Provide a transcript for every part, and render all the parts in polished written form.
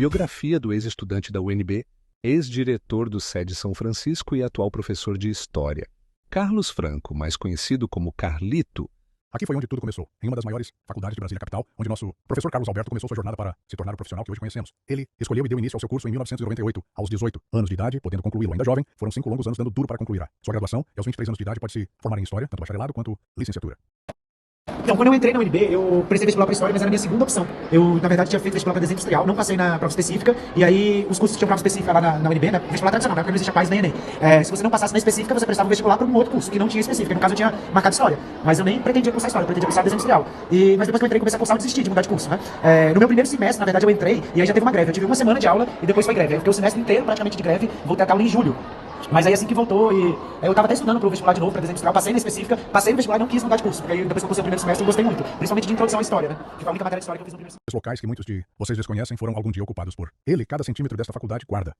Biografia do ex-estudante da UNB, ex-diretor do SEDE São Francisco e atual professor de História. Carlos Franco, mais conhecido como Carlito. Aqui foi onde tudo começou, em uma das maiores faculdades de Brasília capital, onde nosso professor Carlos Alberto começou sua jornada para se tornar o profissional que hoje conhecemos. Ele escolheu e deu início ao seu curso em 1998, aos 18 anos de idade, podendo concluí-lo ainda jovem. Foram 5 longos anos dando duro para concluir sua graduação, e aos 23 anos de idade pode se formar em História, tanto bacharelado quanto licenciatura. Então, quando eu entrei na UNB, eu prestei vestibular para História, mas era a minha segunda opção. Eu, na verdade, tinha feito vestibular para Desenho Industrial, não passei na prova específica, e aí os cursos que tinham prova específica lá na UNB, né, vestibular tradicional, na época não existia PAS nem Enem. Se você não passasse na específica, você prestava um vestibular para um outro curso, que não tinha específica. No caso, eu tinha marcado História, mas eu nem pretendia cursar História, eu pretendia cursar Desenho Industrial. Mas depois que eu entrei, comecei a cursar, eu desisti de mudar de curso, né. No meu primeiro semestre, na verdade, eu entrei, e aí já teve uma greve. Eu tive uma semana de aula, e depois foi greve. Aí eu fiquei o semestre inteiro praticamente de greve, voltei até aula em julho. Mas aí assim que voltou, e eu tava até estudando pro vestibular de novo, para Desenho Industrial, passei na específica, passei no vestibular e não quis mudar de curso, porque aí depois que eu cursei o primeiro semestre eu gostei muito, principalmente de introdução à história, né, que foi a única matéria de história que eu fiz no primeiro semestre. Os locais que muitos de vocês desconhecem foram algum dia ocupados por ele. Cada centímetro desta faculdade guarda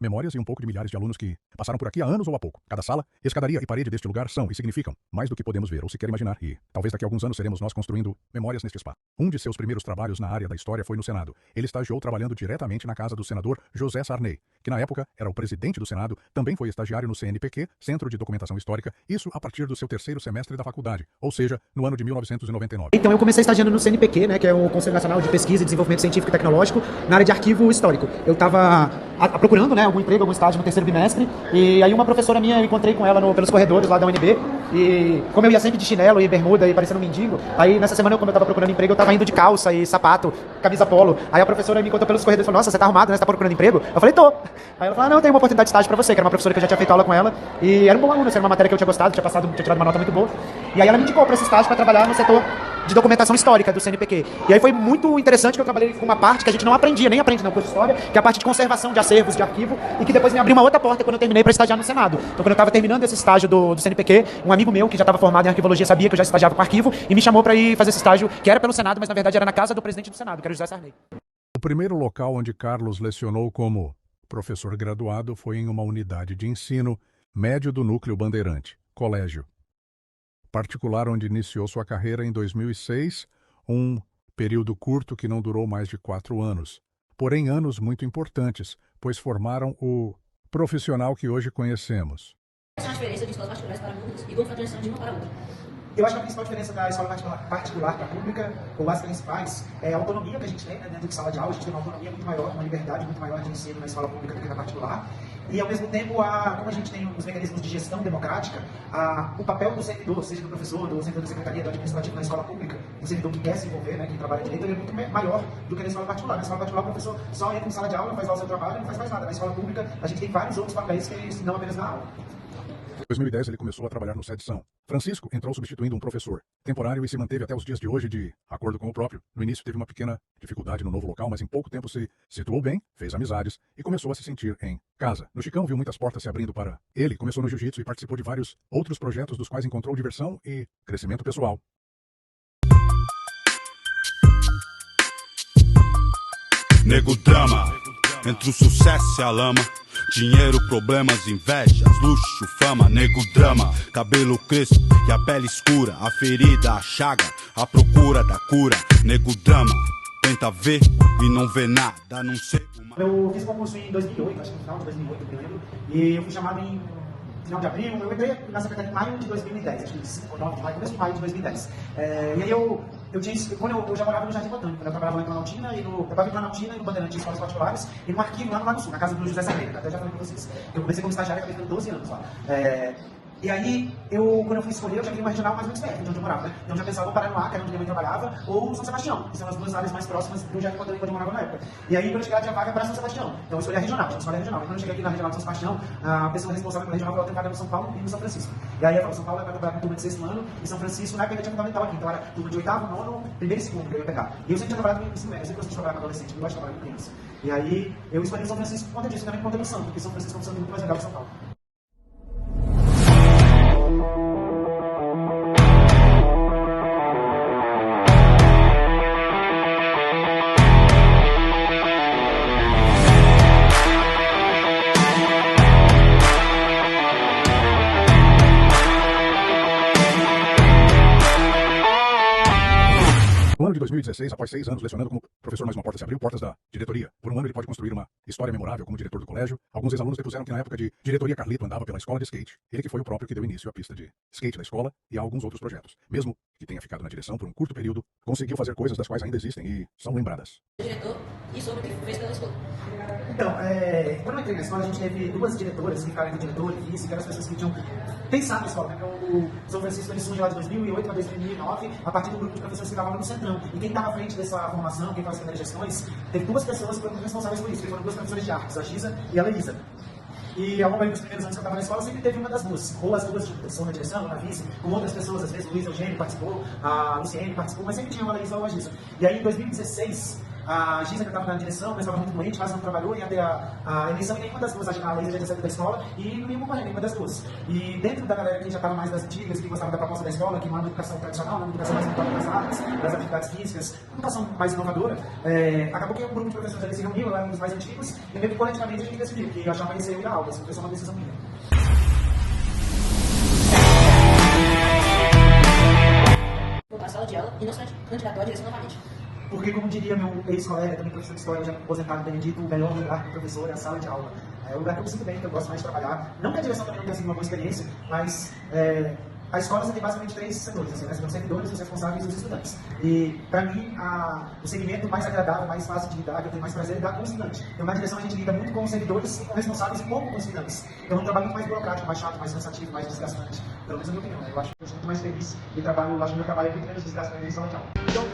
memórias e um pouco de milhares de alunos que passaram por aqui há anos ou há pouco. Cada sala, escadaria e parede deste lugar são e significam mais do que podemos ver ou sequer imaginar, e talvez daqui a alguns anos seremos nós construindo memórias neste espaço. Um de seus primeiros trabalhos na área da história foi no Senado. Ele estagiou trabalhando diretamente na casa do senador José Sarney, que na época era o presidente do Senado. Também foi estagiário no CNPq, Centro de Documentação Histórica, isso a partir do seu terceiro semestre da faculdade, ou seja, no ano de 1999. Então eu comecei estagiando no CNPq, né, que é o Conselho Nacional de Pesquisa e Desenvolvimento Científico e Tecnológico, na área de arquivo histórico. Eu estava procurando, né, algum emprego, algum estágio no terceiro bimestre, e aí uma professora minha, eu encontrei com ela pelos corredores lá da UNB, e como eu ia sempre de chinelo e bermuda e parecendo um mendigo, aí nessa semana, como eu estava procurando emprego, eu estava indo de calça e sapato, camisa polo. Aí a professora me encontrou pelos corredores e falou: nossa, você tá arrumado, né, você tá procurando emprego? Eu falei: tô. Aí ela falou: não, eu tenho uma oportunidade de estágio pra você, que era uma professora que eu já tinha feito aula com ela, e era um bom aluno, era uma matéria que eu tinha gostado, tinha tirado uma nota muito boa. E aí ela me indicou pra esse estágio pra trabalhar no setor de documentação histórica do CNPq. E aí foi muito interessante que eu trabalhei com uma parte que a gente não aprendia, nem aprende na curso de história, que é a parte de conservação de acervos de arquivo, e que depois me abriu uma outra porta quando eu terminei para estagiar no Senado. Então, quando eu estava terminando esse estágio do CNPq, um amigo meu que já estava formado em arquivologia sabia que eu já estagiava com arquivo e me chamou para ir fazer esse estágio, que era pelo Senado, mas na verdade era na casa do presidente do Senado, que era o José Sarney. O primeiro local onde Carlos lecionou como professor graduado foi em uma unidade de ensino médio do Núcleo Bandeirante, colégio particular, onde iniciou sua carreira em 2006, um período curto que não durou mais de 4 anos. Porém, anos muito importantes, pois formaram o profissional que hoje conhecemos. Quais são as diferenças de escolas particulares para públicas e como foi a transição de uma para outra? Eu acho que a principal diferença da escola particular para a pública, ou as principais, é a autonomia que a gente tem, né, dentro de sala de aula. A gente tem uma autonomia muito maior, uma liberdade muito maior de ensino na escola pública do que na particular. E, ao mesmo tempo, como a gente tem os mecanismos de gestão democrática, o papel do servidor, seja do professor, do servidor da secretaria, do administrativo na escola pública, do servidor que quer se envolver, né, que trabalha direito, ele é muito maior do que na escola particular. Na escola particular, o professor só entra em sala de aula, faz lá o seu trabalho e não faz mais nada. Na escola pública, a gente tem vários outros papéis que não apenas na aula. Em 2010, ele começou a trabalhar no SEDE São Francisco, entrou substituindo um professor temporário e se manteve até os dias de hoje, de acordo com o próprio. No início teve uma pequena dificuldade no novo local, mas em pouco tempo se situou bem, fez amizades e começou a se sentir em casa. No Chicão, viu muitas portas se abrindo para ele, começou no jiu-jitsu e participou de vários outros projetos dos quais encontrou diversão e crescimento pessoal. Nego drama, entre o sucesso e a lama. Dinheiro, problemas, invejas, luxo, fama, nego drama. Cabelo crespo e a pele escura, a ferida, a chaga, a procura da cura. Nego drama, tenta ver e não vê nada, não sei uma... Eu fiz concurso em 2008, acho que no final de 2008, eu lembro, e eu fui chamado em final de abril. Eu entrei na secretaria em maio de 2010, acho que 5 ou 9 de maio, começo de maio de 2010. E aí quando eu já morava no Jardim Botânico, eu trabalhava lá em Planaltina, eu estava em Planaltina e no Bandeirante de Escolas Particulares, e no arquivo lá no Sul, na casa do José Sarney, até já falei com vocês. Eu comecei como estagiário, acabei ficando 12 anos lá. E aí, quando eu fui escolher, eu já queria uma regional mais ou menos perto de onde eu morava, né? Então eu já pensava ou Paranoá, que era onde minha mãe trabalhava, ou São Sebastião, que são as duas áreas mais próximas do Jardim Botânico onde eu morava na época. E aí, quando eu cheguei lá, tinha vaga para São Sebastião. Então eu escolhi a regional, tinha que escolher a regional. E quando eu cheguei aqui na regional de São Sebastião, a pessoa responsável pela regional falou: tem vaga no São Paulo e no São Francisco. E aí ela falou: São Paulo vai trabalhar com turma de 6º ano, e São Francisco, na época ainda tinha fundamental aqui. Então era turma de 8º, 9º, primeiro e segundo que eu ia pegar. E eu sempre tinha trabalhado no ensino médio, eu sempre gostei de trabalhar com adolescente, eu não gosto de trabalhar com criança. E aí, eu escolhi São Francisco por conta disso, também por conta do Santo, porque São Francisco é um santo muito mais legal que São Paulo. No ano de 2016, após 6 anos lecionando como Professor, mais uma porta se abriu, portas da diretoria. Por um ano ele pode construir uma história memorável como diretor do colégio. Alguns ex-alunos depuseram que na época de diretoria Carlito andava pela escola de skate. Ele que foi o próprio que deu início à pista de skate da escola e a alguns outros projetos. Mesmo que tenha ficado na direção por um curto período, conseguiu fazer coisas das quais ainda existem e são lembradas. Diretor e sobre o que fez pela escola. Então, quando eu entrei na escola, a gente teve duas diretoras que ficaram entre diretor e vice, que eram as pessoas que tinham pensado na escola. Né? O São Francisco ele surge lá de 2008 a 2009, a partir do grupo de professores que estavam lá no Centrão. E quem estava à frente dessa formação, quem faz as primeiras gestões, teve duas pessoas que foram responsáveis por isso, que foram duas professoras de artes, a Giza e a Leísa. E ao longo dos primeiros anos que eu estava na escola, sempre teve uma das duas. Ou as duas são na direção, ou na vice, com outras pessoas, às vezes o Luiz Eugênio participou, a Luciene participou, mas sempre tinha uma Leísa ou a Giza. E aí em 2016, a Giza, que estava na direção, mas estava muito doente, quase não trabalhou, ia ter a eleição e nenhuma das duas, a Leísa já tinha saído da escola e não ia concorrer, nenhuma das duas. E dentro da galera que já estava mais das antigas, que gostava da proposta da escola, que não é uma educação tradicional, uma educação mais voltada das artes, das atividades físicas, uma educação mais inovadora, acabou que um grupo de professores ali se reuniu, eu era um dos mais antigos, e meio que coletivamente a gente decidiu que achava que ia ir a aula, isso foi só uma decisão minha. Vou para a sala de aula e não se candidatou à direção novamente. Porque, como diria meu ex-colega, também professor de história, já aposentado, Benedito, o melhor lugar para o professor é a sala de aula. É o lugar que eu me sinto bem, que eu gosto mais de trabalhar. Não que a direção também não tenha sido uma boa experiência, mas a escola você tem basicamente três setores, assim, né? Os servidores, os responsáveis e os estudantes. E, para mim, o segmento mais agradável, mais fácil de lidar, que eu tenho mais prazer, é lidar com o estudante. Então, na direção, a gente lida muito com os servidores, com os responsáveis e pouco com os estudantes. Então, é um trabalho muito mais burocrático, mais chato, mais cansativo, mais desgastante. Pelo menos na minha opinião, né? Eu acho que eu sou muito mais feliz e trabalho, eu acho que meu trabalho é muito menos desgastante em sala de aula. Então,